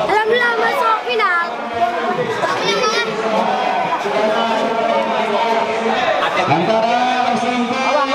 Alhamdulillah masuk final. Antara Singkong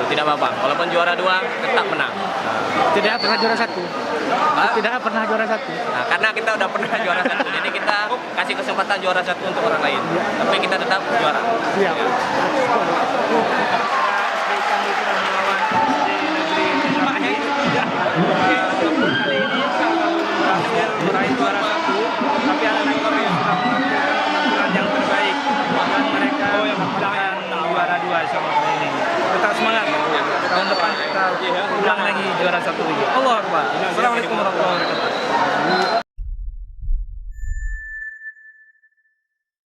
Tidak apa-apa, walaupun juara 2 tetap menang. Tidak pernah juara 1. Tidak pernah juara 1. Nah, karena kita udah pernah juara 1, jadi kita kasih kesempatan juara 1 untuk orang lain. Tapi kita tetap juara. Siap. Meraih juara 1, tapi anak-anak Korea yang sudah menampilkan penampilan yang terbaik dan mereka mendapatkan juara 2 sama kali ini. Tetap semangat. Tahun depan kita ulang lagi juara 1 lagi. Allahu Akbar. Assalamualaikum warahmatullahi wabarakatuh.